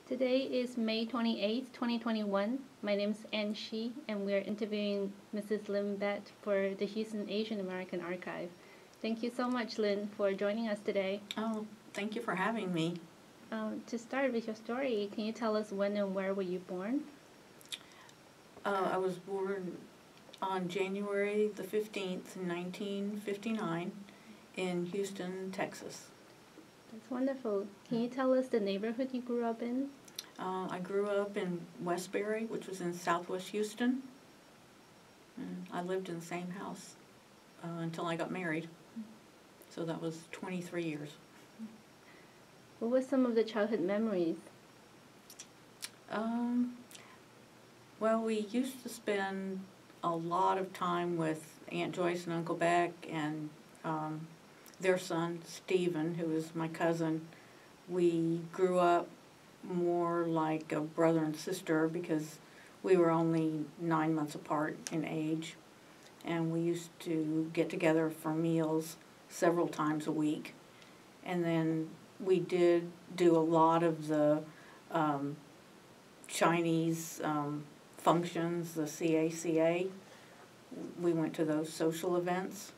Today is May 28th, 2021. My name is Ann Shi, and we are interviewing Mrs. Lynn Bett for the Houston Asian American Archive. Thank you so much, Lynn, for joining us today. Oh, thank you for having me. To start with your story, can you tell us when and where were you born? I was born on January the 15th, 1959, in Houston, Texas. That's wonderful. Can you tell us the neighborhood you grew up in? I grew up in Westbury, which was in southwest Houston. And I lived in the same house until I got married. So that was 23 years. What were some of the childhood memories? Well, we used to spend a lot of time with Aunt Joyce and Uncle Beck and their son, Stephen, who was my cousin. We grew up more like a brother and sister because we were only 9 months apart in age. And we used to get together for meals several times a week. And then we did do a lot of the Chinese functions, the CACA. We went to those social events.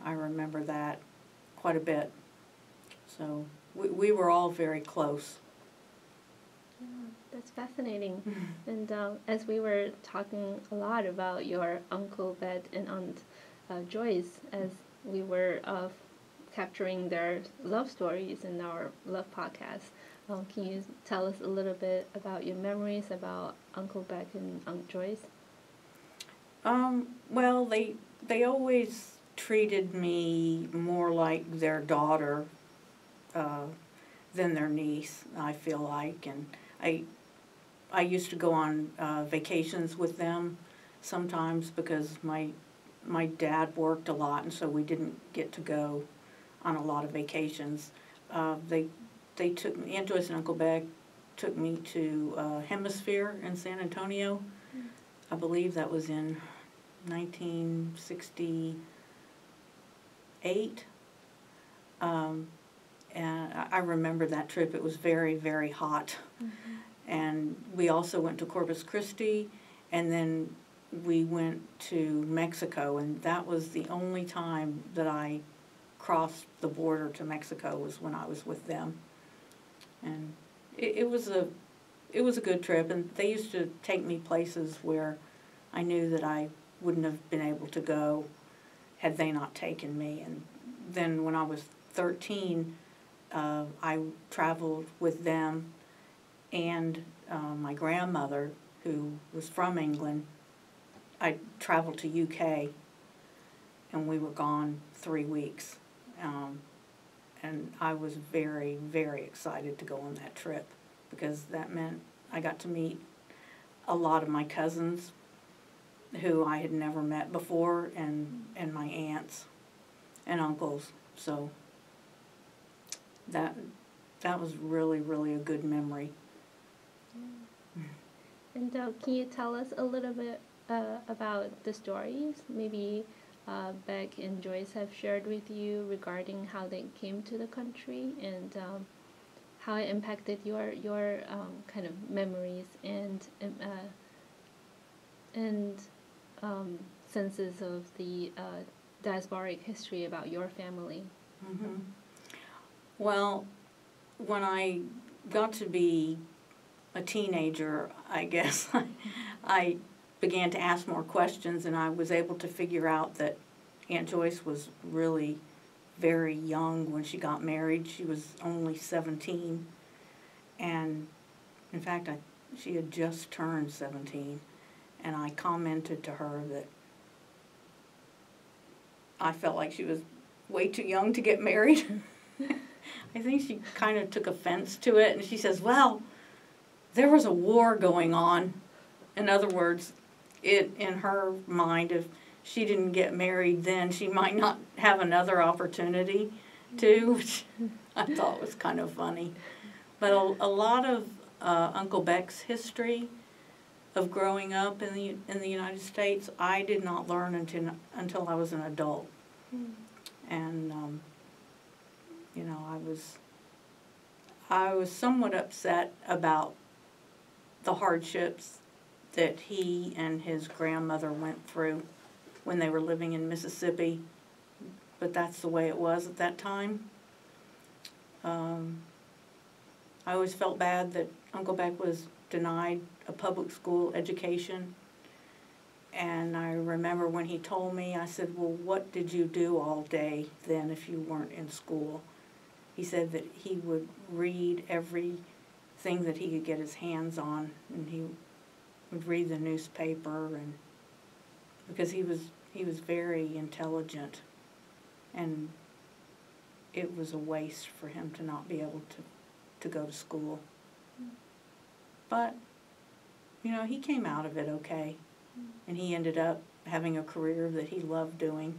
I remember that quite a bit. So we were all very close. Yeah, that's fascinating. And as we were talking a lot about your Uncle Bed and Aunt Joyce, as we were capturing their love stories in our love podcast, can you tell us a little bit about your memories about Uncle Beck and Aunt Joyce? Well, they always treated me more like their daughter than their niece, I feel like. And I used to go on vacations with them sometimes because my dad worked a lot, and so we didn't get to go on a lot of vacations. They took me, Aunt Joyce and Uncle Beck took me to Hemisphere in San Antonio. I believe that was in 1968. And I remember that trip. It was very, very hot. And we also went to Corpus Christi, and then we went to Mexico, and that was the only time that I crossed the border to Mexico was when I was with them. And it was a good trip, and they used to take me places where I knew that I wouldn't have been able to go had they not taken me. And then when I was 13, I traveled with them and my grandmother, who was from England. I traveled to UK, and we were gone 3 weeks. And I was very, very excited to go on that trip because that meant I got to meet a lot of my cousins who I had never met before, and my aunts and uncles. So that was really, really a good memory. And can you tell us a little bit about the stories maybe Beck and Joyce have shared with you regarding how they came to the country and how it impacted your kind of memories and senses of the diasporic history about your family? Well, when I got to be a teenager, I guess, I began to ask more questions, and I was able to figure out that Aunt Joyce was really very young when she got married. She was only 17, and in fact, she had just turned 17, and I commented to her that I felt like she was way too young to get married. I think she kind of took offense to it, and she says, well, there was a war going on. In other words, in her mind, if she didn't get married then, she might not have another opportunity to, which I thought was kind of funny. But a lot of Uncle Beck's history of growing up in the United States, I did not learn until I was an adult. And you know, I was somewhat upset about the hardships that he and his grandmother went through when they were living in Mississippi, but that's the way it was at that time. I always felt bad that Uncle Beck was denied a public school education. And I remember when he told me, I said, well, what did you do all day then if you weren't in school? He said that he would read everything that he could get his hands on, and he would read the newspaper, and because he was very intelligent, and it was a waste for him to not be able to go to school. But, you know, he came out of it okay, and he ended up having a career that he loved doing.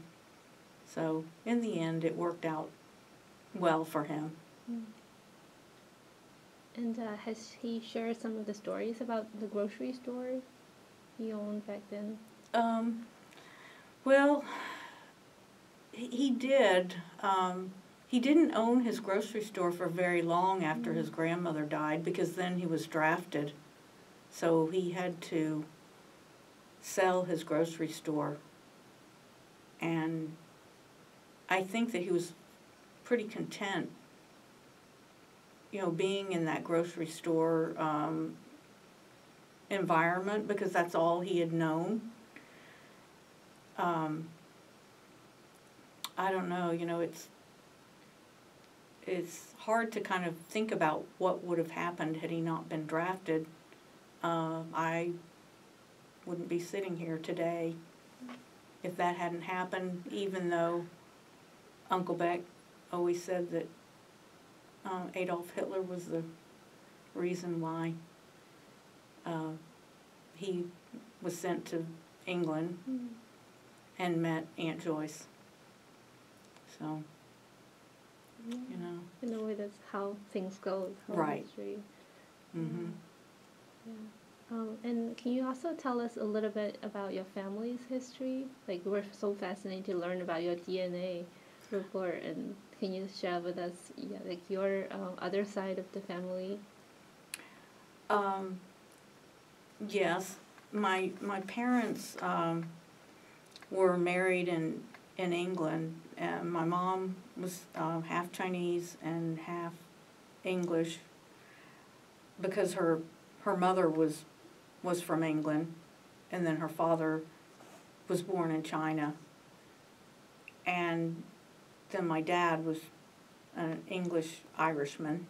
So in the end, it worked out well for him. And has he shared some of the stories about the grocery store he owned back then? Well, he did. He didn't own his grocery store for very long after his grandmother died, because then he was drafted. So he had to sell his grocery store. And I think that he was pretty content, you know, being in that grocery store environment, because that's all he had known. I don't know, you know, it's hard to kind of think about what would have happened had he not been drafted. I wouldn't be sitting here today if that hadn't happened, even though Uncle Beck always said that Adolf Hitler was the reason why he was sent to England and met Aunt Joyce. So, you know. In a way, that's how things go. Right. History. Mm-hmm. Yeah. And can you also tell us a little bit about your family's history? Like, we're so fascinated to learn about your DNA report, and can you share with us, like your other side of the family? Yes, my parents were married in England, and my mom was half Chinese and half English, because her mother was from England, and then her father was born in China, and then my dad was an English Irishman.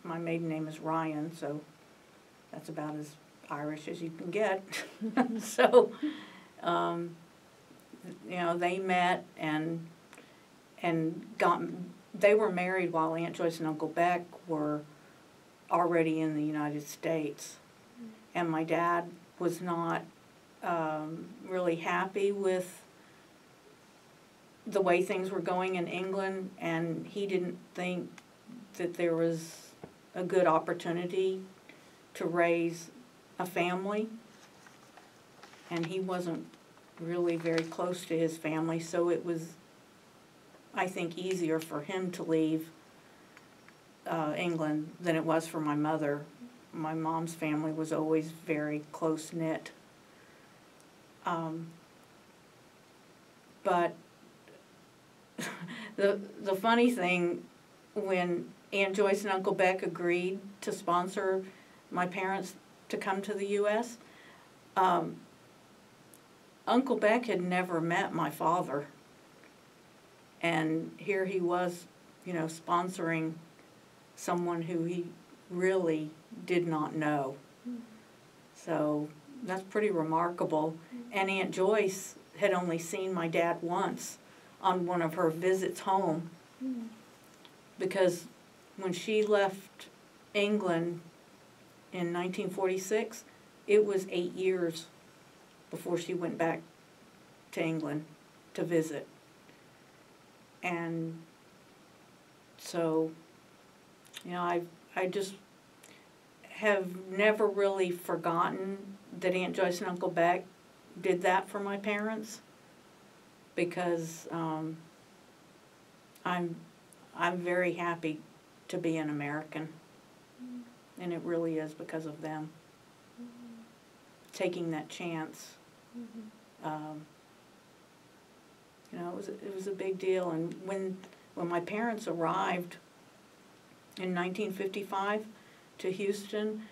My maiden name is Ryan, so that's about as Irish as you can get. So, you know, they met and they were married while Aunt Joyce and Uncle Beck were already in the United States. And my dad was not really happy with the way things were going in England, and he didn't think that there was a good opportunity to raise a family, and he wasn't really very close to his family, so it was, I think, easier for him to leave England than it was for my mother. My mom's family was always very close-knit. But the funny thing, when Aunt Joyce and Uncle Beck agreed to sponsor my parents to come to the U.S., Uncle Beck had never met my father. And here he was, you know, sponsoring someone who he really did not know. So that's pretty remarkable. And Aunt Joyce had only seen my dad once on one of her visits home, because when she left England in 1946, it was 8 years before she went back to England to visit. And so, you know, I just have never really forgotten that Aunt Joyce and Uncle Beck did that for my parents, because I'm very happy to be an American. And it really is because of them. Taking that chance. You know, it was a big deal. And when my parents arrived in 1955 to Houston,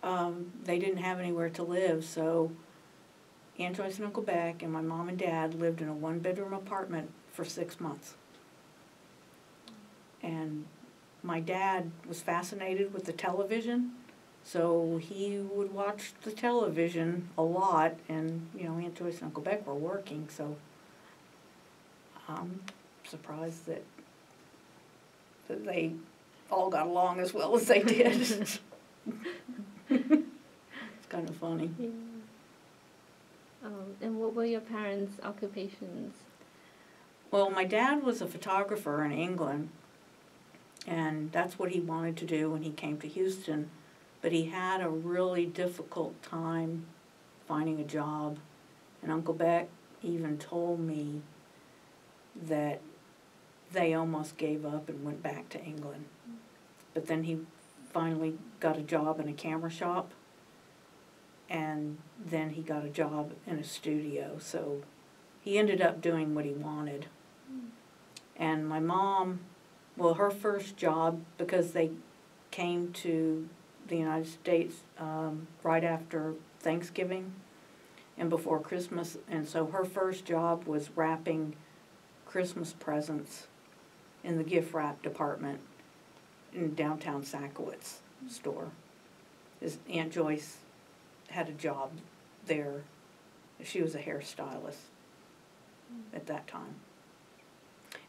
they didn't have anywhere to live, so Aunt Joyce and Uncle Beck and my mom and dad lived in a one-bedroom apartment for 6 months. And my dad was fascinated with the television, so he would watch the television a lot, and, you know, Aunt Joyce and Uncle Beck were working, so I'm surprised that they all got along as well as they did. It's kind of funny. Yeah. And what were your parents' occupations? Well, my dad was a photographer in England, and that's what he wanted to do when he came to Houston. But he had a really difficult time finding a job. And Uncle Beck even told me that they almost gave up and went back to England. But then he finally got a job in a camera shop, and then he got a job in a studio. So he ended up doing what he wanted. And my mom, well, her first job, because they came to the United States right after Thanksgiving and before Christmas, and so her first job was wrapping Christmas presents in the gift wrap department in downtown Sackowitz store. His Aunt Joyce had a job there. She was a hairstylist at that time.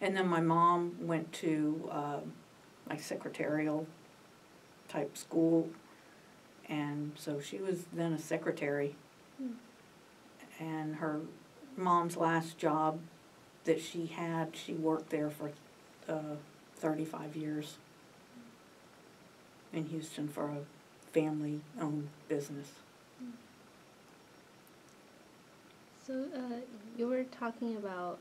And then my mom went to like secretarial type school, and so she was then a secretary. And her mom's last job that she had, she worked there for 35 years in Houston for a family-owned business. So you were talking about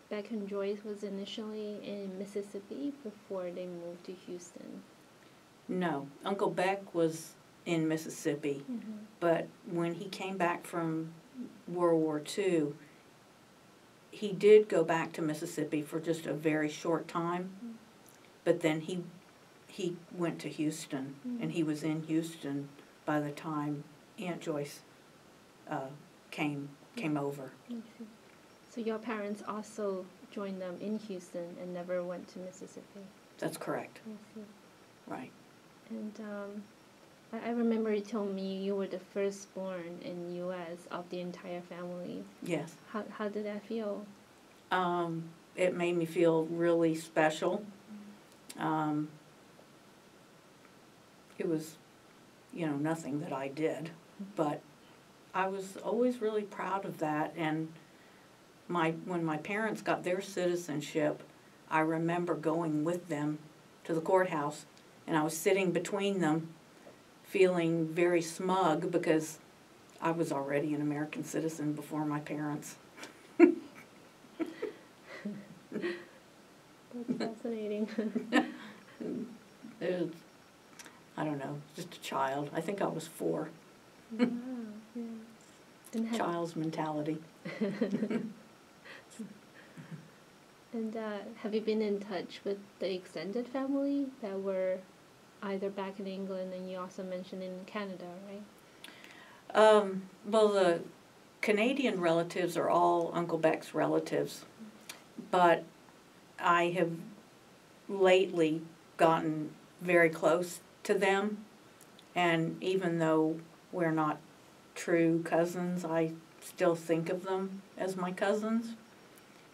Beck and Joyce was initially in Mississippi before they moved to Houston. No, Uncle Beck was in Mississippi, but when he came back from World War II, he did go back to Mississippi for just a very short time, but then he went to Houston, and he was in Houston by the time Aunt Joyce came over. I see. So your parents also joined them in Houston and never went to Mississippi. That's correct. I see. Right. And I remember you told me you were the firstborn in U.S. of the entire family. Yes. How did that feel? It made me feel really special. It was, you know, nothing that I did, but I was always really proud of that. And when my parents got their citizenship, I remember going with them to the courthouse, and I was sitting between them, feeling very smug because I was already an American citizen before my parents. That's fascinating. It was, I don't know, just a child. I think I was 4. Wow, yeah. And Child's mentality. And have you been in touch with the extended family that were either back in England, and you also mentioned in Canada, right? Well, the Canadian relatives are all Uncle Beck's relatives, but I have lately gotten very close to them, and even though we're not true cousins, I still think of them as my cousins,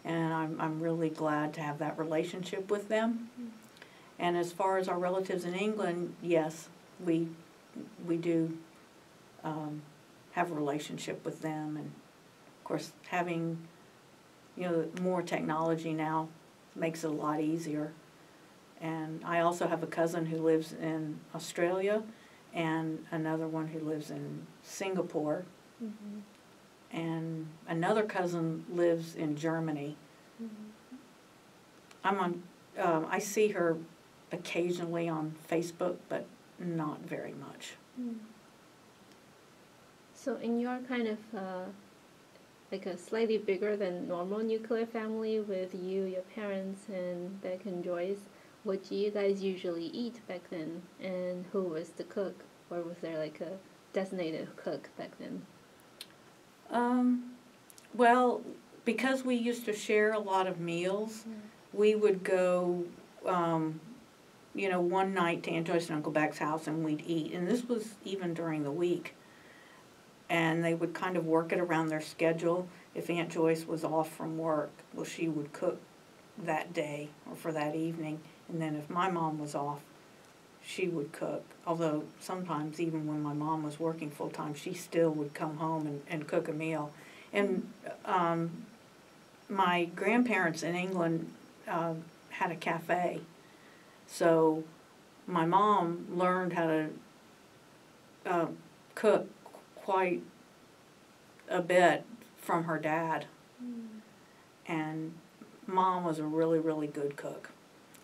and I'm really glad to have that relationship with them. And as far as our relatives in England, yes, we do have a relationship with them, and of course having, you know, more technology now makes it a lot easier. And I also have a cousin who lives in Australia and another one who lives in Singapore. And another cousin lives in Germany. I see her occasionally on Facebook, but not very much. So in your kind of like a slightly bigger than normal nuclear family with you, your parents, and Beck and Joyce, what do you guys usually eat back then? And who was the cook? Or was there like a designated cook back then? Well, because we used to share a lot of meals, we would go, one night to Aunt Joyce and Uncle Beck's house and we'd eat. And this was even during the week. And they would kind of work it around their schedule. If Aunt Joyce was off from work, well, she would cook that day or for that evening. And then if my mom was off, she would cook. Although sometimes even when my mom was working full-time, she still would come home and cook a meal. And my grandparents in England had a cafe. So my mom learned how to cook quite a bit from her dad. And Mom was a really, really good cook.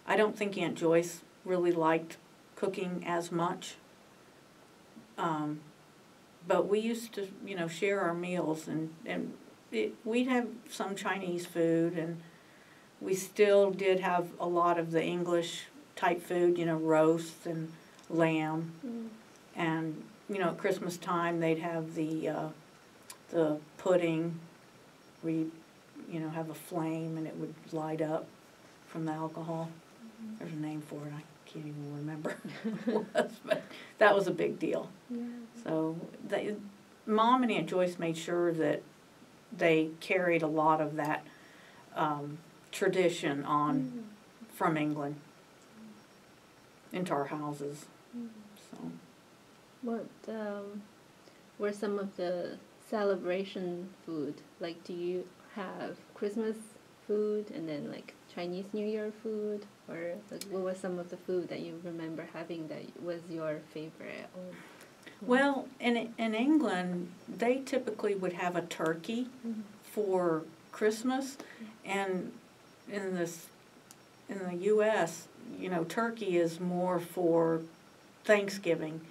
I don't think Aunt Joyce really liked cooking as much. But we used to, share our meals, and we'd have some Chinese food, and we still did have a lot of the English type food, roast and lamb. And, at Christmas time they'd have the pudding where you, have a flame and it would light up from the alcohol. There's a name for it, I can't even remember what it was, but that was a big deal. Yeah. So Mom and Aunt Joyce made sure that they carried a lot of that tradition on from England into our houses. So, what were some of the celebration food? Like, do you have Christmas food and then like Chinese New Year food, or like, what was some of the food that you remember having that was your favorite? well, in England, they typically would have a turkey for Christmas, and in the U.S., turkey is more for Thanksgiving.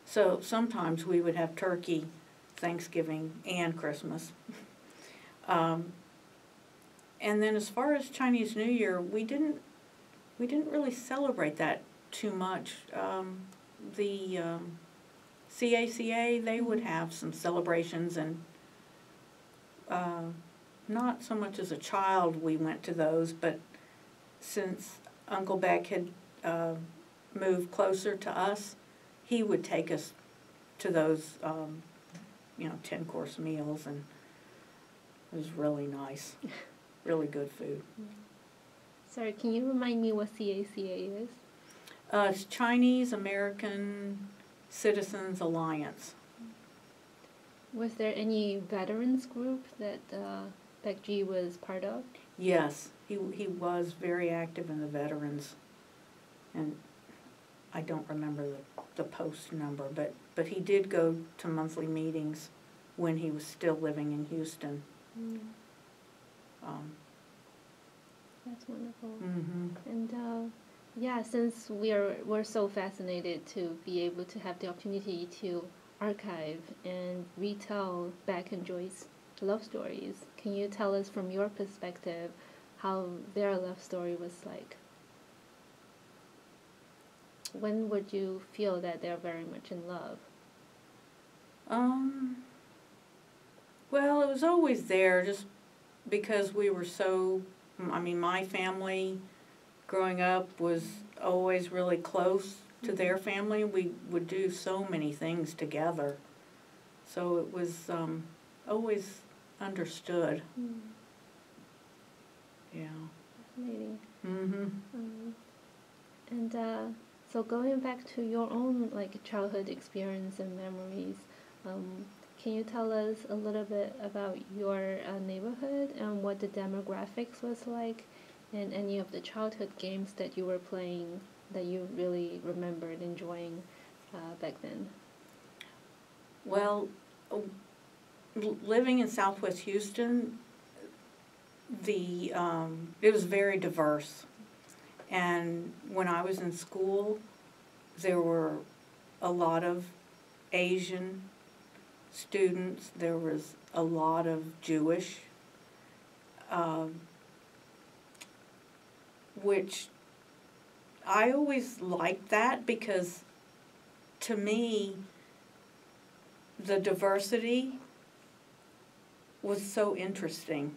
So sometimes we would have turkey Thanksgiving and Christmas. And then as far as Chinese New Year, we didn't really celebrate that too much. The CACA, they would have some celebrations, and not so much as a child we went to those, but since Uncle Beck had moved closer to us, he would take us to those 10-course meals, and it was really nice. Really good food. Sorry, can you remind me what CACA is? It's Chinese American Citizens Alliance. Was there any veterans group that Beck G was part of? Yes, he was very active in the veterans, and I don't remember the post number, but he did go to monthly meetings when he was still living in Houston. That's wonderful. Mm-hmm. And yeah, since we're so fascinated to be able to have the opportunity to archive and retell Beck and Joyce love stories, can you tell us from your perspective how their love story was like? When would you feel that they're very much in love? Well, it was always there, just because we were so, my family growing up was always really close to their family. We would do so many things together. So it was always understood. Yeah. Fascinating. Mm-hmm. And so going back to your own childhood experience and memories, can you tell us a little bit about your neighborhood and what the demographics was like, and any of the childhood games that you were playing that you really remembered enjoying back then? Well, living in Southwest Houston, it was very diverse, And when I was in school, there were a lot of Asian students. There was a lot of Jewish, which I always liked that because to me, the diversity was so interesting,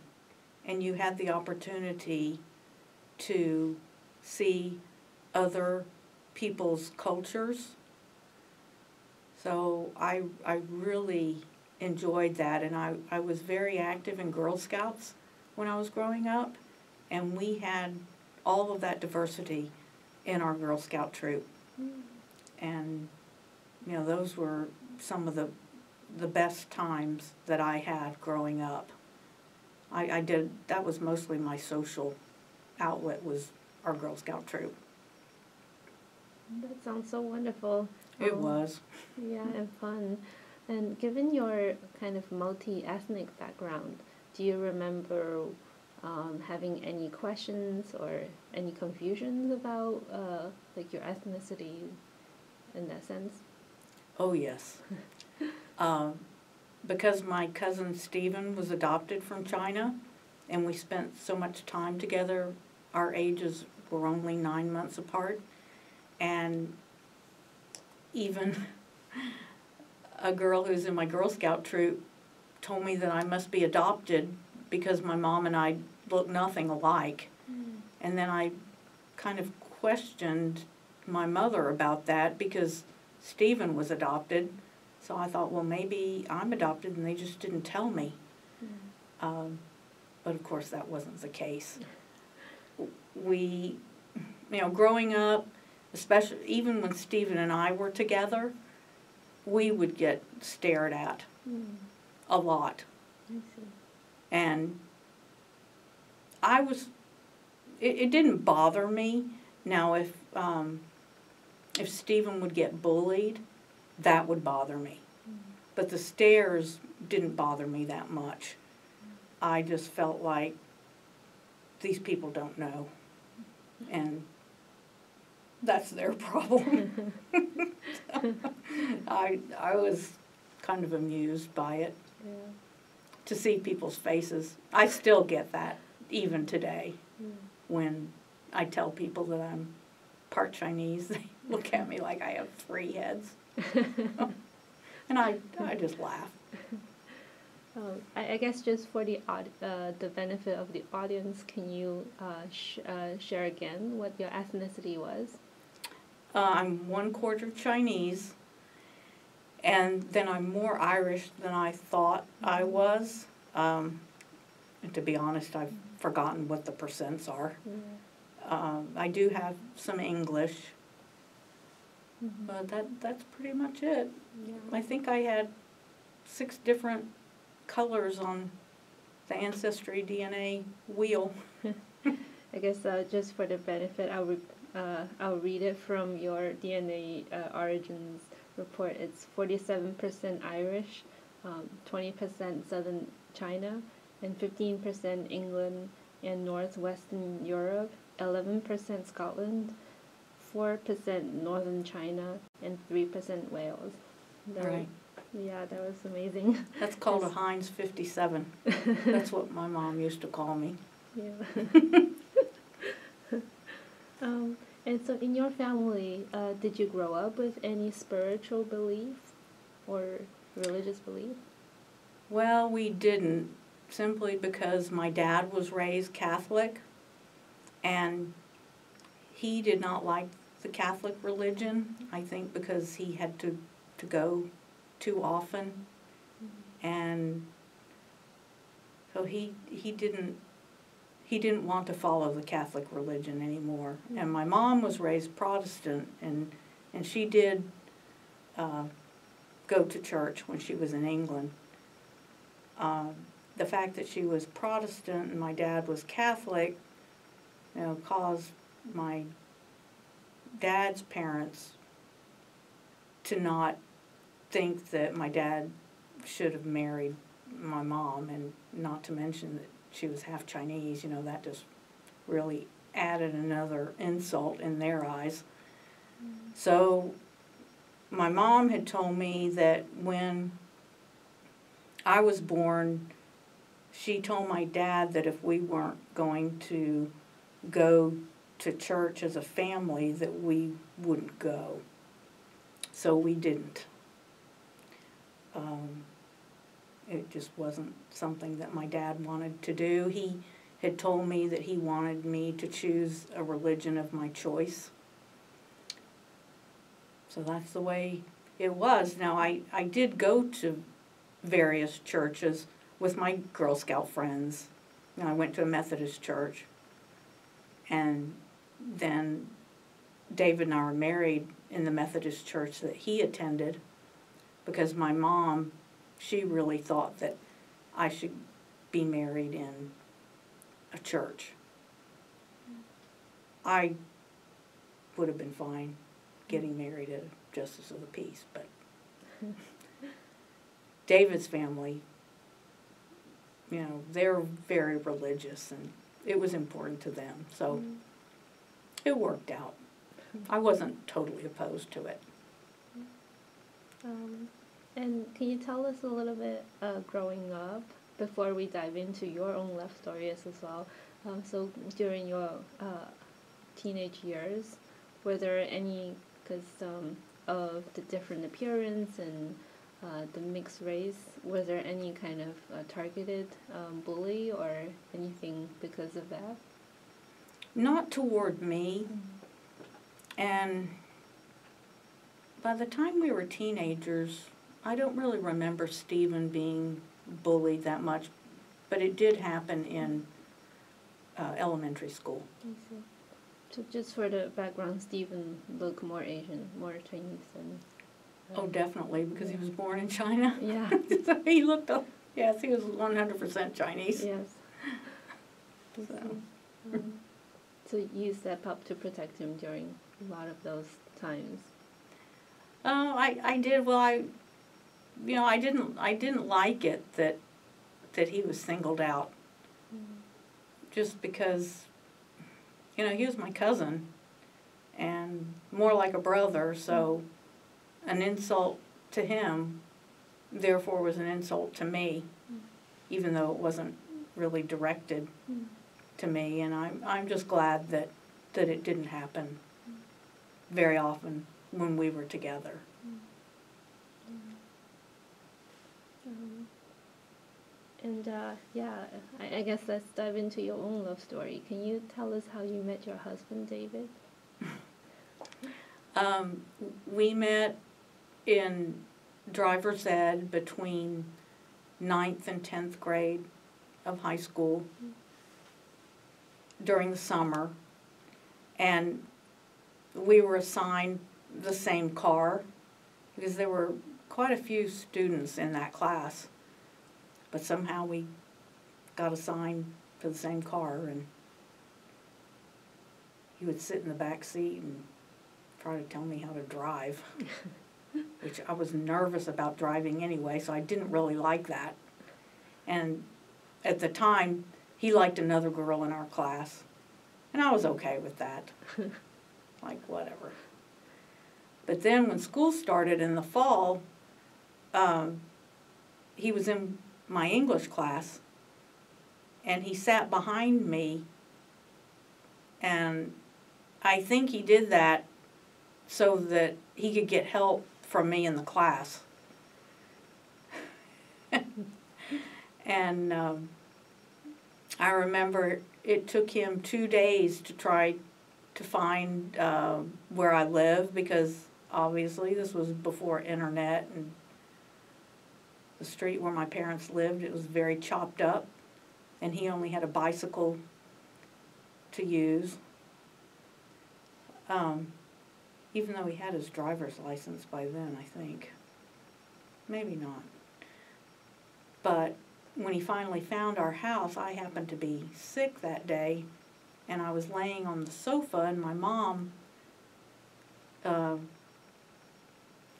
and you had the opportunity to see other people's cultures. So I really enjoyed that, and I was very active in Girl Scouts when I was growing up, and we had all of that diversity in our Girl Scout troop. And, you know, those were some of the best times that I had growing up. I did, that was mostly my social outlet, was our Girl Scout troop. That sounds so wonderful. It was. Yeah, and fun. And given your kind of multi-ethnic background, do you remember having any questions or any confusions about like your ethnicity in that sense? Oh, yes. Because my cousin Stephen was adopted from China, and we spent so much time together, our ages were only 9 months apart, and even a girl who's in my Girl Scout troop told me that I must be adopted because my mom and I look nothing alike. And then I kind of questioned my mother about that because Stephen was adopted. So I thought, well, maybe I'm adopted and they just didn't tell me. But of course that wasn't the case. We, you know, growing up, especially even when Stephen and I were together, we would get stared at a lot. I see. And I was, it didn't bother me. Now if Stephen would get bullied, that would bother me. But the stares didn't bother me that much. I just felt like these people don't know, and that's their problem. I was kind of amused by it, Yeah. to see people's faces. I still get that even today when I tell people that I'm part Chinese. They look at me like I have 3 heads. And I just laugh. I guess just for the benefit of the audience, can you share again what your ethnicity was? I'm 1/4 Chinese, and then I'm more Irish than I thought I was. And to be honest, I've forgotten what the percents are. I do have some English, but that's pretty much it. Yeah. I think I had 6 different colors on the Ancestry DNA wheel. I guess just for the benefit, I'll read it from your DNA origins report. It's 47% Irish, 20% Southern China, and 15% England and Northwestern Europe, 11% Scotland, 4% Northern China, and 3% Wales. Right. Yeah, that was amazing. That's called a Heinz 57. That's what my mom used to call me. Yeah. And so in your family, did you grow up with any spiritual belief or religious belief? Well, we didn't, simply because my dad was raised Catholic, and he did not like the Catholic religion, I think because he had to go too often, and so he didn't want to follow the Catholic religion anymore. And my mom was raised Protestant, and she did go to church when she was in England. The fact that she was Protestant and my dad was Catholic, you know, caused my dad's parents to not think that my dad should have married my mom, and not to mention that she was half Chinese. You know, that just really added another insult in their eyes. So my mom had told me that when I was born, she told my dad that if we weren't going to go to church as a family, that we wouldn't go. So we didn't. It just wasn't something that my dad wanted to do. He had told me that he wanted me to choose a religion of my choice. So that's the way it was. Now, I did go to various churches with my Girl Scout friends. You know, I went to a Methodist church. And then David and I were married in the Methodist church that he attended, because my mom, she really thought that I should be married in a church. I would have been fine getting married at a Justice of the Peace, but David's family, you know, they're very religious, and it was important to them, so it worked out. I wasn't totally opposed to it. And can you tell us a little bit growing up, before we dive into your own love stories as well? So during your teenage years, were there any, because of the different appearance and the mixed race, was there any kind of targeted bully or anything because of that? Not toward me. And by the time we were teenagers, I don't really remember Stephen being bullied that much, but it did happen in elementary school. I see. So just for the background, Stephen looked more Asian, more Chinese than... Oh, definitely, because he was born in China. Yeah. So he looked up, yes, he was 100% Chinese. Yes. So. So you stepped up to protect him during a lot of those times. Oh, I did. Well, I didn't like it that he was singled out. Just because, you know, he was my cousin and more like a brother, so an insult to him therefore was an insult to me, even though it wasn't really directed to me, and I'm just glad that it didn't happen very often when we were together. And yeah, I guess let's dive into your own love story. Can you tell us how you met your husband, David? We met in driver's ed between 9th and 10th grade of high school during the summer, and we were assigned the same car because there were quite a few students in that class, but somehow we got assigned to the same car, and he would sit in the back seat and try to tell me how to drive, which I was nervous about driving anyway, so I didn't really like that. And at the time, he liked another girl in our class, and I was okay with that. Like, whatever. But then when school started in the fall, he was in my English class, and he sat behind me, and I think he did that so that he could get help from me in the class. And I remember it took him 2 days to try to find where I live, because obviously this was before internet, and the street where my parents lived, it was very chopped up, and he only had a bicycle to use. Even though he had his driver's license by then, I think. Maybe not. But when he finally found our house, I happened to be sick that day, and I was laying on the sofa, and my mom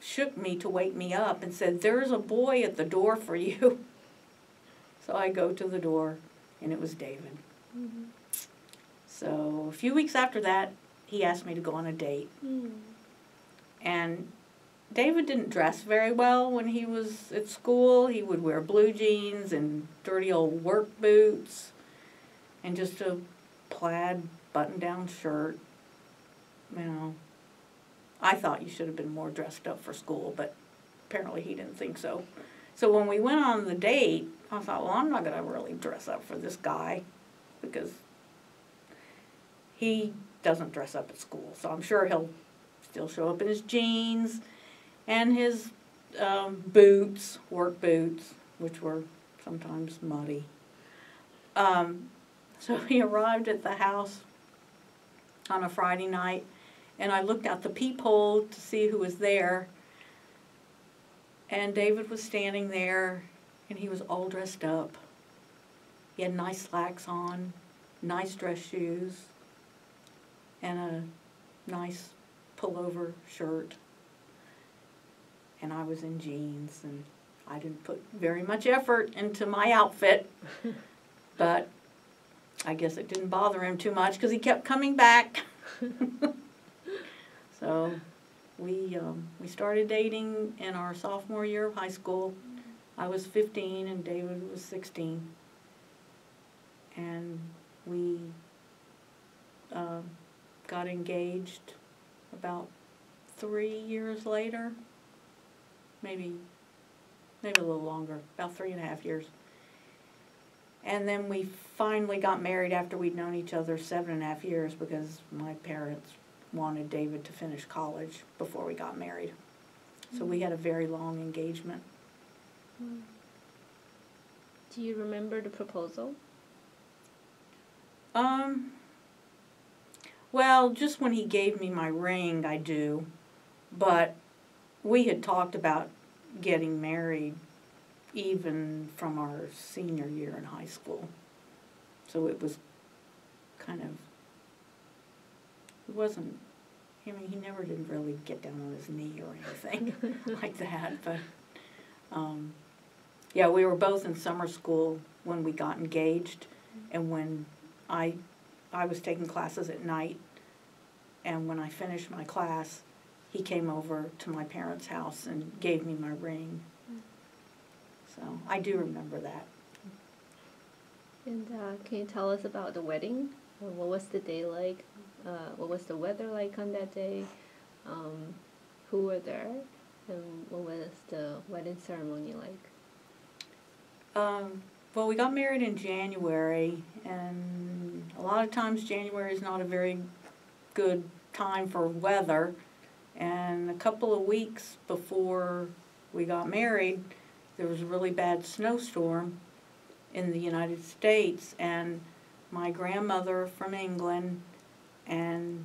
shook me to wake me up and said, "There's a boy at the door for you." So I go to the door, and it was David. So a few weeks after that, he asked me to go on a date. Mm. And David didn't dress very well when he was at school. He would wear blue jeans and dirty old work boots and just a plaid button-down shirt. You know, I thought you should have been more dressed up for school, but apparently he didn't think so. So when we went on the date, I thought, well, I'm not going to really dress up for this guy because he doesn't dress up at school. So I'm sure he'll still show up in his jeans and his boots, work boots, which were sometimes muddy. So he arrived at the house on a Friday night, and I looked out the peephole to see who was there. And David was standing there, and he was all dressed up. He had nice slacks on, nice dress shoes, and a nice pullover shirt. And I was in jeans, and I didn't put very much effort into my outfit. But I guess it didn't bother him too much because he kept coming back. So we started dating in our sophomore year of high school. I was 15 and David was 16. And we got engaged about 3 years later. Maybe a little longer, about 3.5 years. And then we finally got married after we'd known each other 7.5 years because my parents wanted David to finish college before we got married. So we had a very long engagement. Do you remember the proposal? Well, just when he gave me my ring, I do. But we had talked about getting married even from our senior year in high school. So it was kind of, it wasn't, I mean, he never did really get down on his knee or anything like that. But, yeah, we were both in summer school when we got engaged, and when I was taking classes at night, and when I finished my class, he came over to my parents' house and gave me my ring. So I do remember that. And can you tell us about the wedding? What was the day like? What was the weather like on that day? Who were there? And what was the wedding ceremony like? Well, we got married in January, and a lot of times January is not a very good time for weather. And a couple of weeks before we got married, there was a really bad snowstorm in the United States, and my grandmother from England and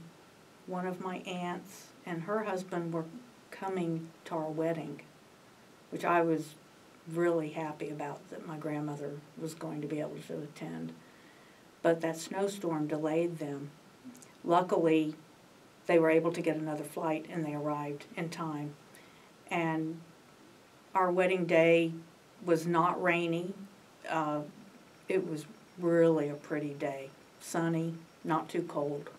one of my aunts and her husband were coming to our wedding, which I was really happy about, that my grandmother was going to be able to attend. But that snowstorm delayed them. Luckily, they were able to get another flight, and they arrived in time. And our wedding day was not rainy. It was really a pretty day. Sunny, not too cold.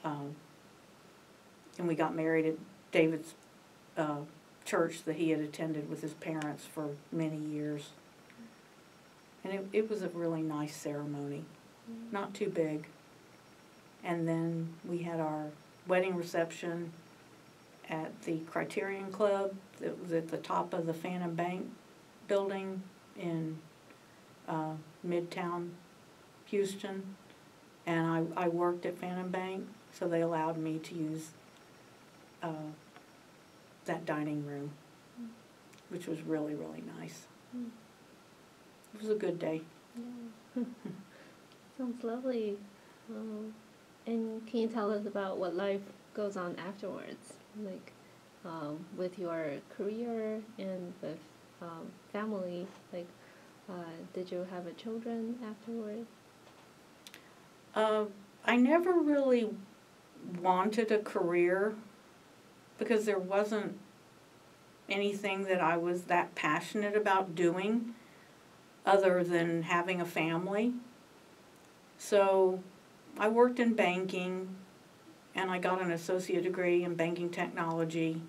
And we got married at David's church that he had attended with his parents for many years. And it was a really nice ceremony, not too big. And then we had our wedding reception at the Criterion Club that was at the top of the Phantom Bank building in Midtown Houston. And I worked at Phantom Bank, so they allowed me to use that dining room, which was really, really nice. It was a good day. Yeah. Sounds lovely. And can you tell us about what life goes on afterwards, like with your career and with family? Like, did you have children afterwards? I never really wanted a career because there wasn't anything that I was that passionate about doing other than having a family. So I worked in banking, and I got an associate degree in banking technology,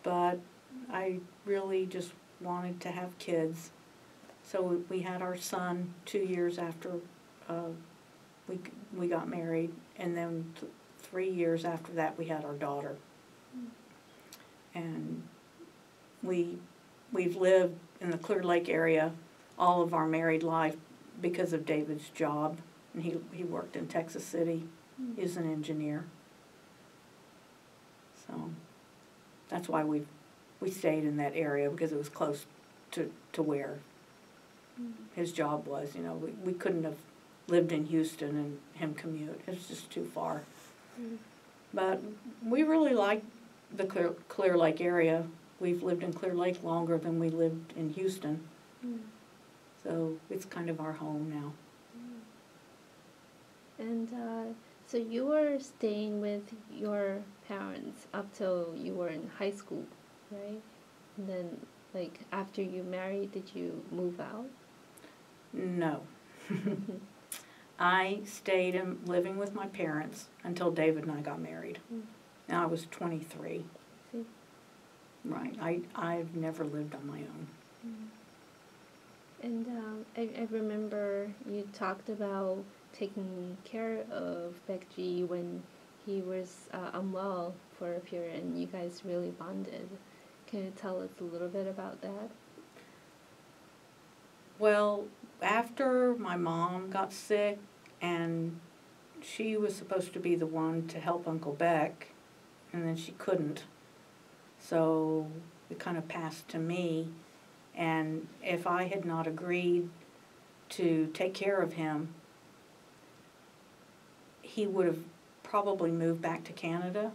but I really just wanted to have kids. So we had our son 2 years after we got married, and then 3 years after that we had our daughter. And we've lived in the Clear Lake area all of our married life because of David's job. And he worked in Texas City. He's an engineer. So that's why we stayed in that area, because it was close to where his job was. You know, we couldn't have lived in Houston and him commute. It was just too far. But we really like the Clear Lake area. We've lived in Clear Lake longer than we lived in Houston. So it's kind of our home now. And so you were staying with your parents up till you were in high school, right? And then, like, after you married, did you move out? No. I stayed living with my parents until David and I got married. And I was 23. See? Right. I've never lived on my own. And I remember you talked about taking care of Becky when he was unwell for a period, and you guys really bonded. Can you tell us a little bit about that? Well, after my mom got sick, and she was supposed to be the one to help Uncle Beck, and then she couldn't. So it kind of passed to me. And if I had not agreed to take care of him, he would have probably moved back to Canada.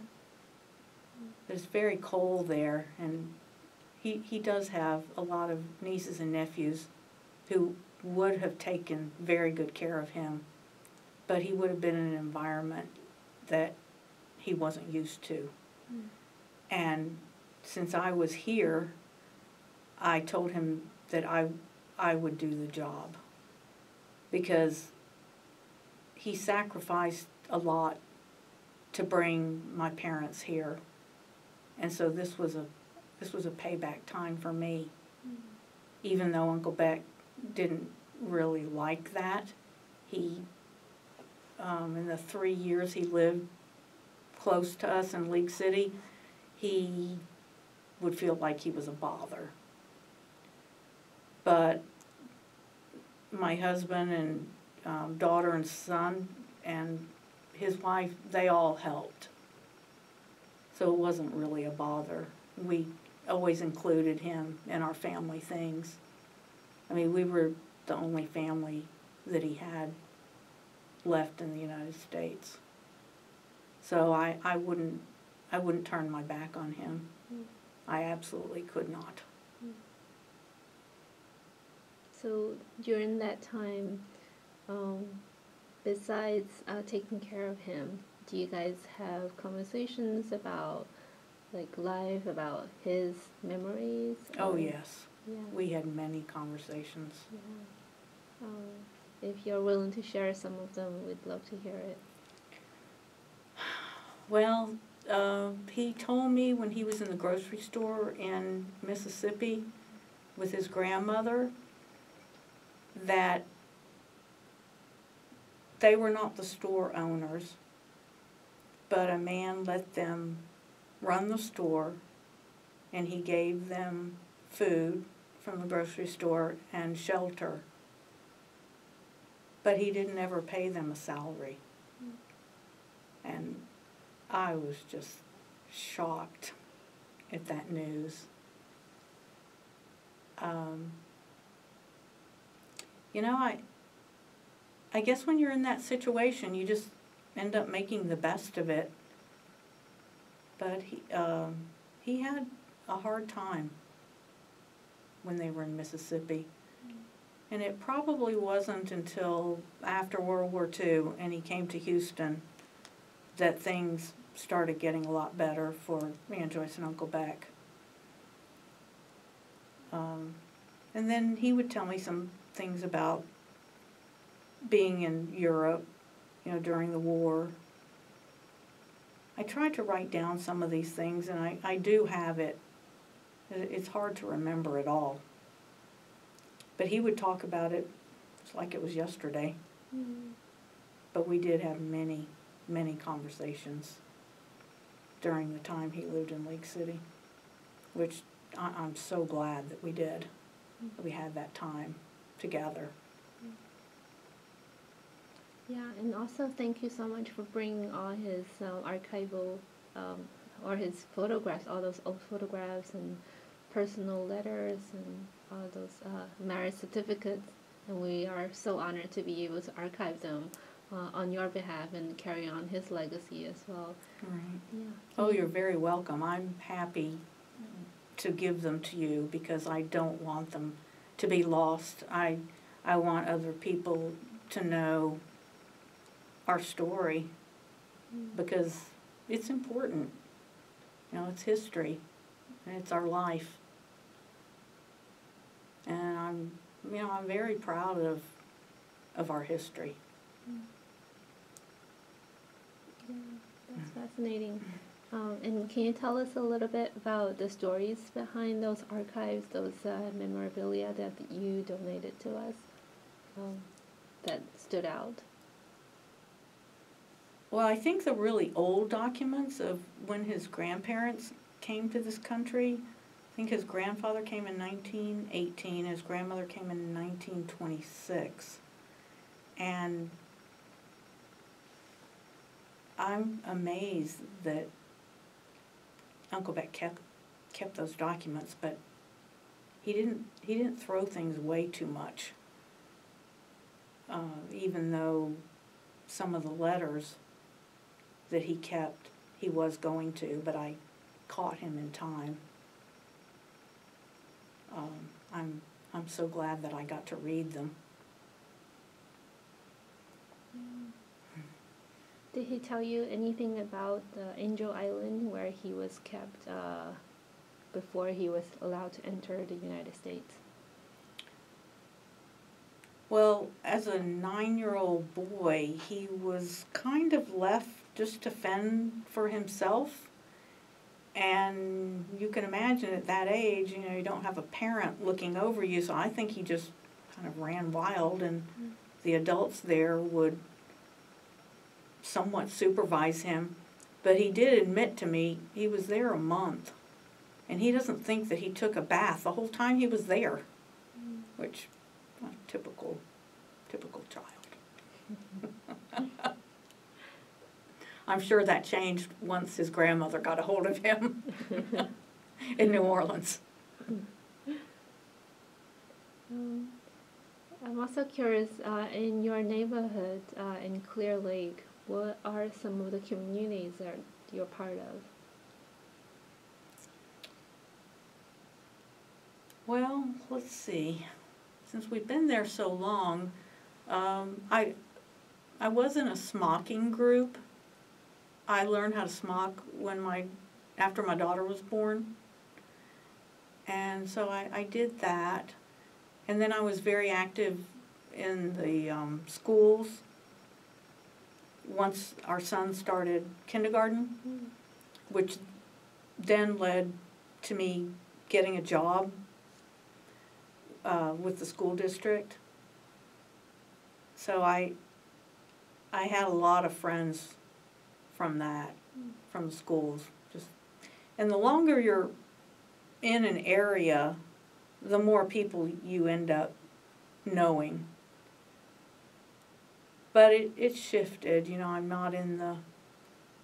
It's very cold there, and he does have a lot of nieces and nephews who would have taken very good care of him, but he would have been in an environment that he wasn't used to. And since I was here, I told him that I would do the job, because he sacrificed a lot to bring my parents here. And so this was a payback time for me. Even though Uncle Beck didn't really like that, he in the 3 years he lived close to us in League City, he would feel like he was a bother. But my husband and daughter and son and his wife, they all helped. So it wasn't really a bother. We always included him in our family things. I mean, we were the only family that he had left in the United States. So I wouldn't turn my back on him. I absolutely could not. So during that time, besides taking care of him, do you guys have conversations about, like, life, about his memories? Oh, yes. Yeah. We had many conversations. Yeah. If you're willing to share some of them, we'd love to hear it. Well, he told me when he was in the grocery store in Mississippi with his grandmother that they were not the store owners, but a man let them run the store, and he gave them food from the grocery store and shelter. But he didn't ever pay them a salary. And I was just shocked at that news. You know, I guess when you're in that situation, you just end up making the best of it. But he had a hard time when they were in Mississippi. And it probably wasn't until after World War II and he came to Houston that things started getting a lot better for me and Joyce and Uncle Beck. And then he would tell me some things about being in Europe, you know, during the war. I tried to write down some of these things, and I do have it. It's hard to remember it all. But he would talk about it, it's like it was yesterday. Mm. But we did have many, many conversations during the time he lived in Lake City, which I'm so glad that we did. That we had that time together. Yeah, and also thank you so much for bringing all his archival, or his photographs, all those old photographs and personal letters and all those marriage certificates. And we are so honored to be able to archive them on your behalf and carry on his legacy as well. Right. Yeah. Oh, you're very welcome. I'm happy to give them to you because I don't want them to be lost. I want other people to know our story because it's important. You know, it's history and it's our life. And I'm very proud of our history. Yeah, that's fascinating. And can you tell us a little bit about the stories behind those archives, those memorabilia that you donated to us, that stood out? Well, I think the really old documents of when his grandparents came to this country, I think his grandfather came in 1918, his grandmother came in 1926. And I'm amazed that Uncle Bet kept those documents, but he didn't throw things away too much. Even though some of the letters that he kept, he was going to, but I caught him in time. I'm so glad that I got to read them. Did he tell you anything about Angel Island where he was kept before he was allowed to enter the United States? Well, as a 9-year-old boy, he was kind of left just to fend for himself. And you can imagine at that age, you know, you don't have a parent looking over you, so I think he just kind of ran wild, and the adults there would somewhat supervise him. But he did admit to me he was there a month, and he doesn't think that he took a bath the whole time he was there, which, well, typical child. I'm sure that changed once his grandmother got a hold of him in New Orleans. I'm also curious, in your neighborhood in Clear Lake, what are some of the communities that you're part of? Well, let's see. Since we've been there so long, I was in a smocking group. I learned how to smock after my daughter was born. And so I did that. And then I was very active in the schools once our son started kindergarten, which then led to me getting a job with the school district. So I had a lot of friends from that, from the schools. And the longer you're in an area, the more people you end up knowing. But it shifted, you know, I'm not in the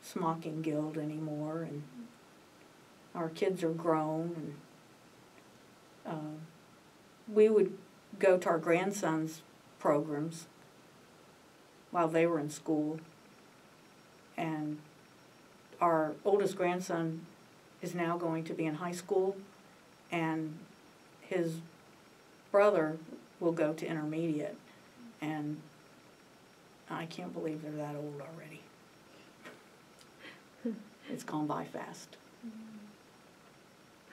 smocking guild anymore, and our kids are grown, and we would go to our grandsons' programs while they were in school. And our oldest grandson is now going to be in high school, and his brother will go to intermediate, and I can't believe they're that old already. It's gone by fast.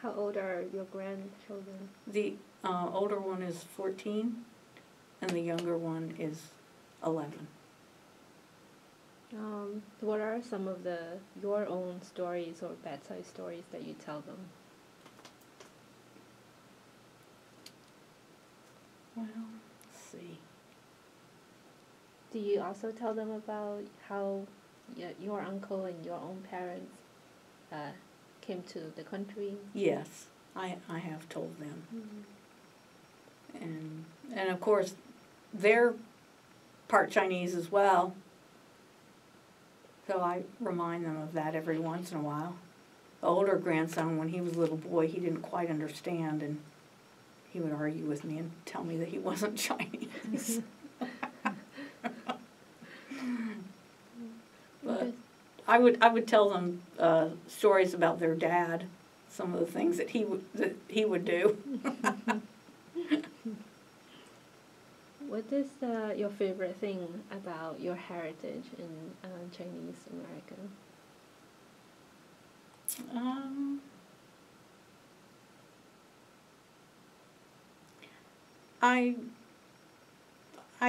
How old are your grandchildren? The older one is 14, and the younger one is 11. What are some of your own stories or bedside stories that you tell them? Well, let's see. Do you also tell them about how your uncle and your own parents came to the country? Yes, I have told them. Mm-hmm. And of course, they're part Chinese as well. So I remind them of that every once in a while. The older grandson, when he was a little boy, he didn't quite understand, and he would argue with me and tell me that he wasn't Chinese. But I would tell them stories about their dad, some of the things that he would do. What is your favorite thing about your heritage in Chinese America? I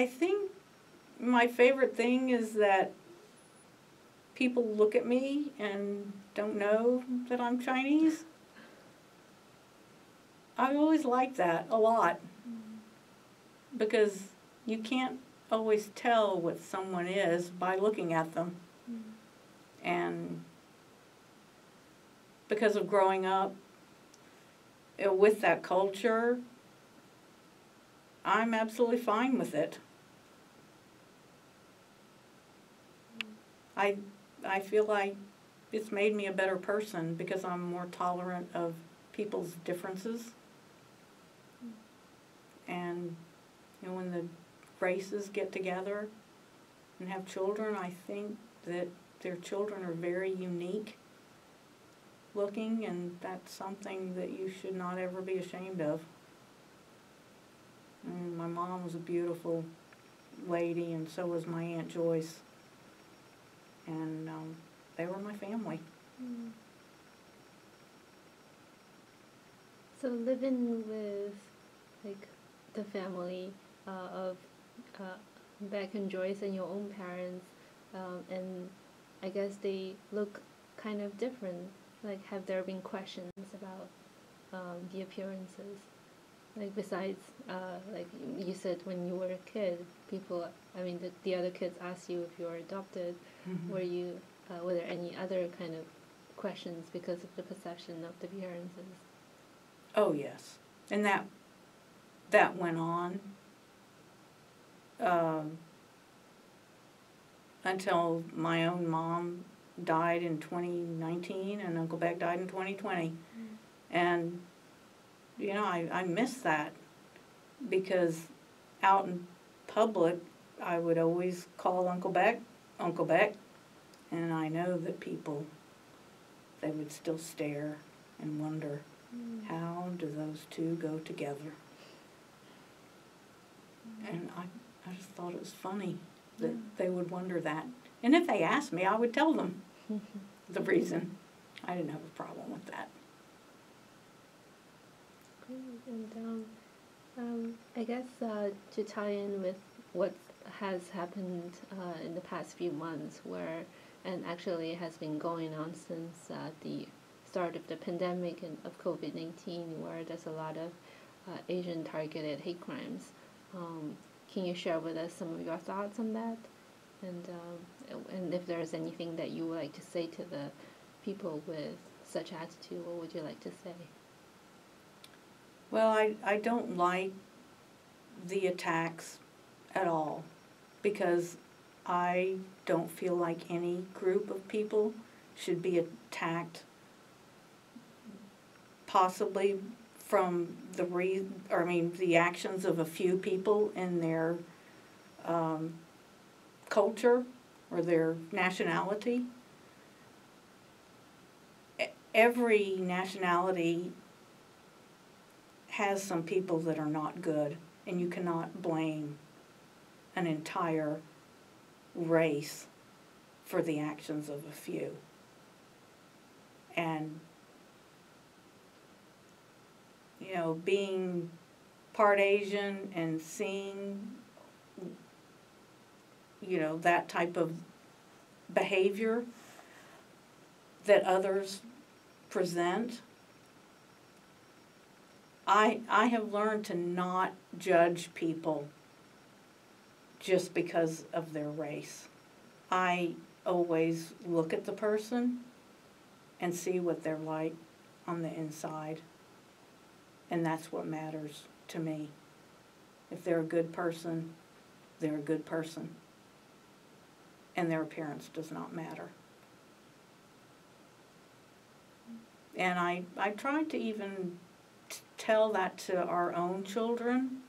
think my favorite thing is that people look at me and don't know that I'm Chinese. I always liked that a lot, because you can't always tell what someone is by looking at them. And because of growing up with that culture, I'm absolutely fine with it. I feel like it's made me a better person because I'm more tolerant of people's differences. And when the races get together and have children, I think that their children are very unique looking, and that's something that you should not ever be ashamed of. And my mom was a beautiful lady, and so was my Aunt Joyce. And they were my family. So living with the family of Beck and Joyce and your own parents, and I guess they look kind of different. Have there been questions about the appearances? Besides, you said when you were a kid, the other kids asked you if you were adopted. Mm-hmm. Were there any other kind of questions because of the perception of the appearances? Oh, yes. And that went on until my own mom died in 2019 and Uncle Beck died in 2020. And, I miss that, because out in public, I would always call Uncle Beck, and I know that people, they would still stare and wonder, how do those two go together? And I just thought it was funny that they would wonder that. And if they asked me, I would tell them the reason. I didn't have a problem with that. Great. And I guess to tie in with what has happened in the past few months, and actually it has been going on since the start of the pandemic and of COVID-19, where there's a lot of Asian targeted hate crimes. Can you share with us some of your thoughts on that? And if there's anything that you would like to say to the people with such attitude, what would you like to say? Well, I don't like the attacks at all, because I don't feel like any group of people should be attacked possibly from the actions of a few people in their culture or their nationality. Every nationality has some people that are not good, and you cannot blame an entire race for the actions of a few. And being part Asian and seeing that type of behavior that others present, I have learned to not judge people just because of their race. I always look at the person and see what they're like on the inside. And that's what matters to me. If they're a good person, they're a good person. And their appearance does not matter. And I tried to even tell that to our own children,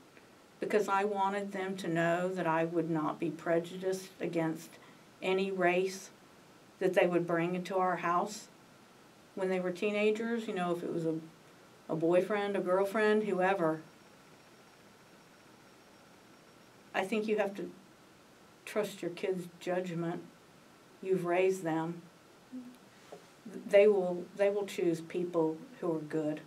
because I wanted them to know that I would not be prejudiced against any race that they would bring into our house when they were teenagers. If it was a boyfriend, a girlfriend, whoever. I think you have to trust your kids' judgment. You've raised them. They will choose people who are good.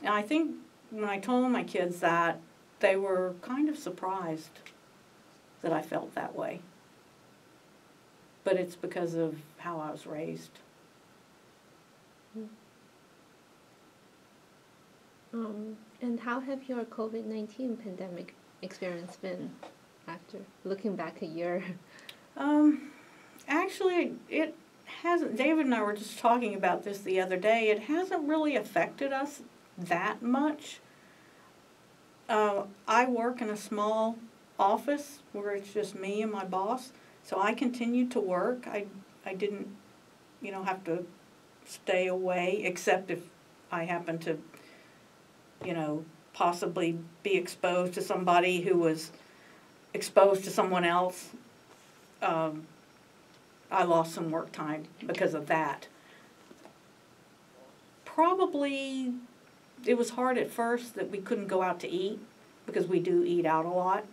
And I think when I told my kids that, they were kind of surprised that I felt that way. But it's because of how I was raised. And how have your COVID-19 pandemic experience been after looking back a year? Actually, it hasn't. David and I were just talking about this the other day. It hasn't really affected us that much. I work in a small office where it's just me and my boss, so I continued to work. I didn't, have to stay away, except if I happened to, possibly be exposed to somebody who was exposed to someone else. I lost some work time because of that. Probably it was hard at first that we couldn't go out to eat, because we do eat out a lot.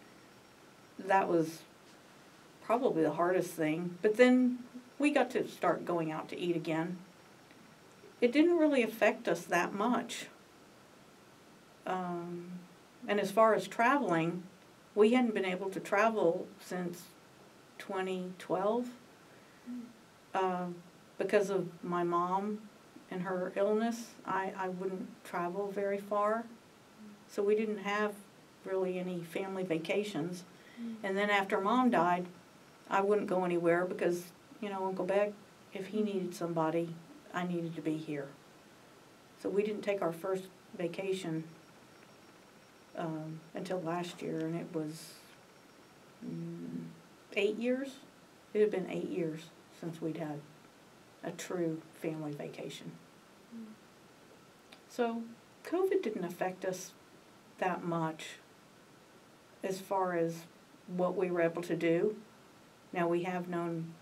That was probably the hardest thing. But then we got to start going out to eat again. It didn't really affect us that much. And as far as traveling, we hadn't been able to travel since 2012 because of my mom and her illness. I wouldn't travel very far, so we didn't have really any family vacations. And then after Mom died, I wouldn't go anywhere because, Uncle Beck, if he needed somebody, I needed to be here. So we didn't take our first vacation until last year, and it was 8 years. It had been 8 years since we'd had a true family vacation. So COVID didn't affect us that much as far as what we were able to do. Now, we have known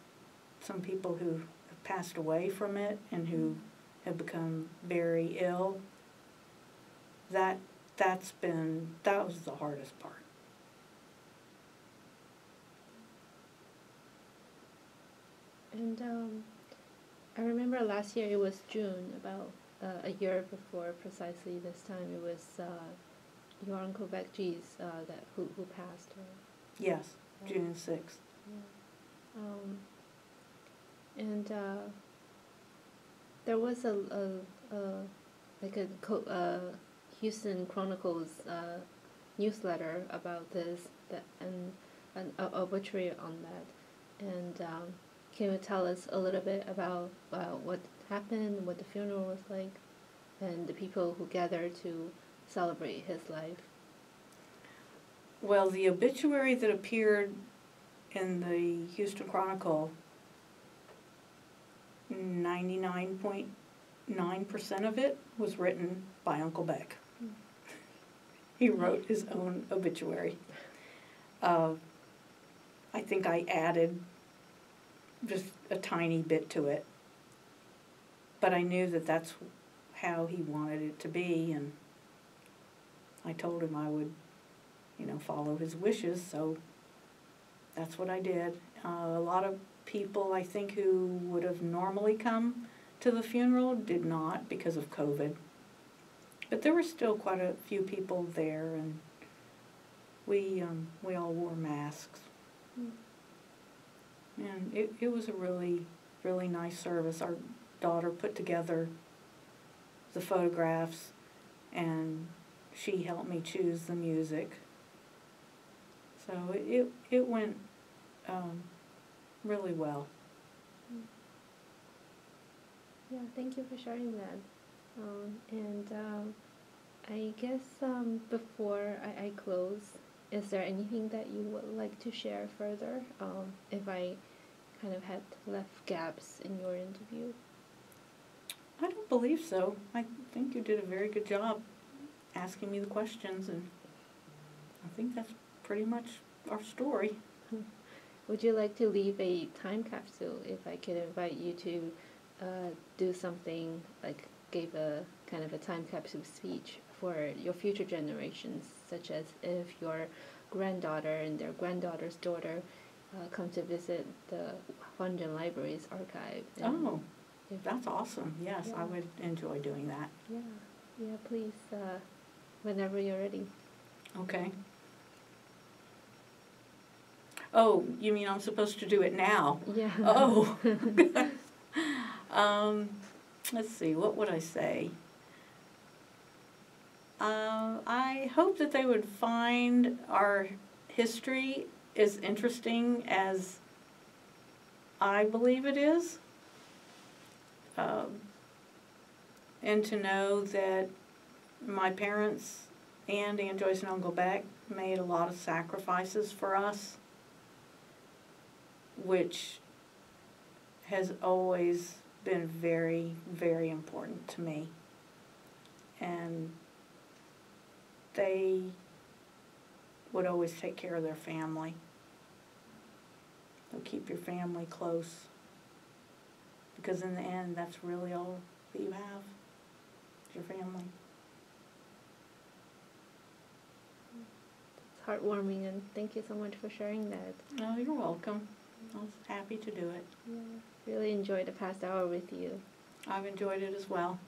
some people who have passed away from it and who have become very ill. That was the hardest part. And I remember last year, it was June, about a year before precisely this time, it was your Uncle Beck G's who passed. Yes, June 6th. Yeah. And there was a Houston Chronicles newsletter about this, and an obituary on that. And can you tell us a little bit about what happened, what the funeral was like, and the people who gathered to celebrate his life? Well, the obituary that appeared in the Houston Chronicle, 99.9% of it was written by Uncle Beck. He wrote his own obituary. I think I added just a tiny bit to it. But I knew that that's how he wanted it to be, and I told him I would, follow his wishes, so that's what I did. A lot of people, I think, who would have normally come to the funeral did not because of COVID. But there were still quite a few people there, and we all wore masks. And it was a really, really nice service. Our daughter put together the photographs, and she helped me choose the music. So it went really well. Yeah, thank you for sharing that. I guess before I close, is there anything that you would like to share further? If I kind of had left gaps in your interview? I don't believe so. I think you did a very good job asking me the questions, and I think that's pretty much our story. Would you like to leave a time capsule if I could invite you to do something like give a kind of a time capsule speech for your future generations, such as if your granddaughter and their granddaughter's daughter come to visit the Huanzhen Library's archive? Oh, that's awesome. Yes, Yeah. I would enjoy doing that. Yeah, please, whenever you're ready. Okay. Oh, you mean I'm supposed to do it now? Yeah. Oh. Let's see, what would I say? I hope that they would find our history as interesting as I believe it is. And to know that my parents and Aunt Joyce and Uncle Beck made a lot of sacrifices for us, which has always been very, very important to me. And they would always take care of their family. So keep your family close, because in the end, that's really all that you have, is your family. It's heartwarming, and thank you so much for sharing that. Oh, you're welcome. I was happy to do it. Yeah, really enjoyed the past hour with you. I've enjoyed it as well.